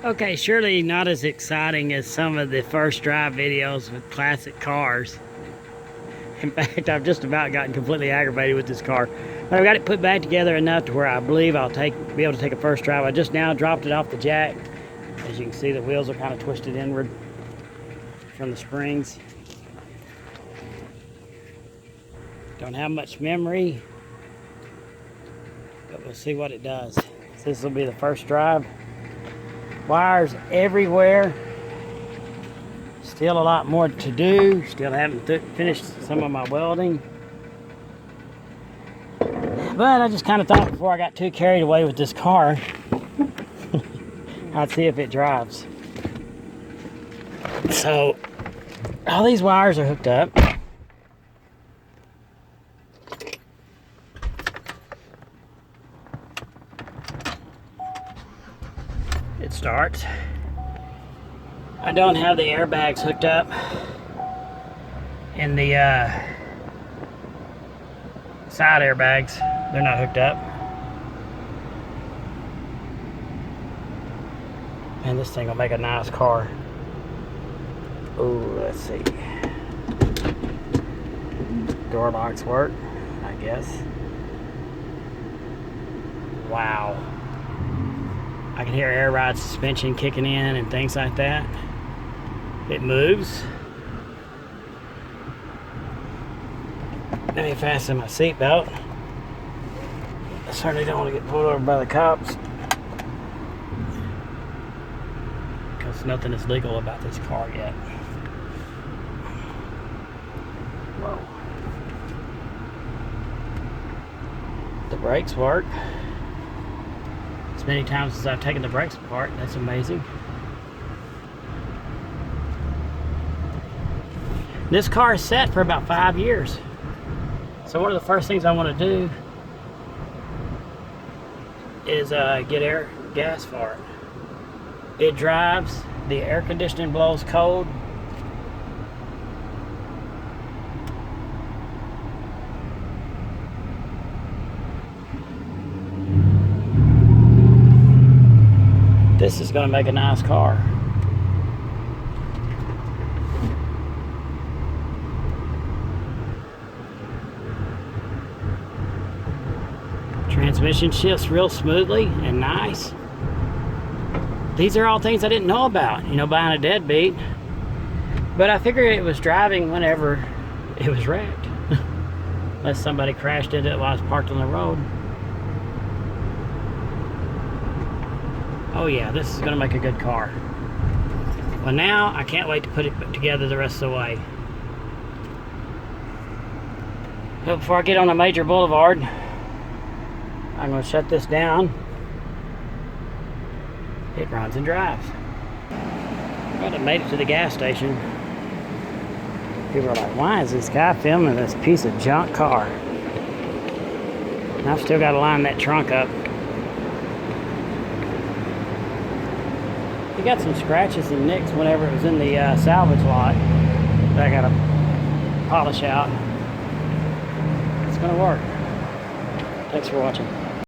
Okay, surely not as exciting as some of the first drive videos with classic cars. In fact, I've just about gotten completely aggravated with this car. But I've got it put back together enough to where I believe I'll be able to take a first drive. I just now dropped it off the jack. As you can see, the wheels are kind of twisted inward from the springs. Don't have much memory, but we'll see what it does. So this will be the first drive. Wires everywhere. Still a lot more to do. Still haven't finished some of my welding. But I just kind of thought before I got too carried away with this car, I'd see if it drives. So all these wires are hooked up. It starts. I don't have the airbags hooked up in the side airbags. They're not hooked up. And this thing will make a nice car. Oh, let's see. Door locks work, I guess. Wow. I can hear air ride suspension kicking in and things like that. It moves. Let me fasten my seatbelt. I certainly don't want to get pulled over by the cops, because nothing is legal about this car yet. Whoa. The brakes work. As many times as I've taken the brakes apart, that's amazing. This car is set for about 5 years. So one of the first things I want to do is get air gas for it. It drives, the air conditioning blows cold. This is going to make a nice car. Transmission shifts real smoothly and nice. These are all things I didn't know about, you know, buying a deadbeat. But I figured it was driving whenever it was wrecked. Unless somebody crashed into it while I was parked on the road. Oh yeah, this is going to make a good car. Well, now I can't wait to put it together the rest of the way. But before I get on a major boulevard, I'm going to shut this down. It runs and drives. Well, I made it to the gas station. People are like, why is this guy filming this piece of junk car? And I've still got to line that trunk up. It got some scratches and nicks whenever it was in the salvage lot that I got to polish out. It's going to work. Thanks for watching.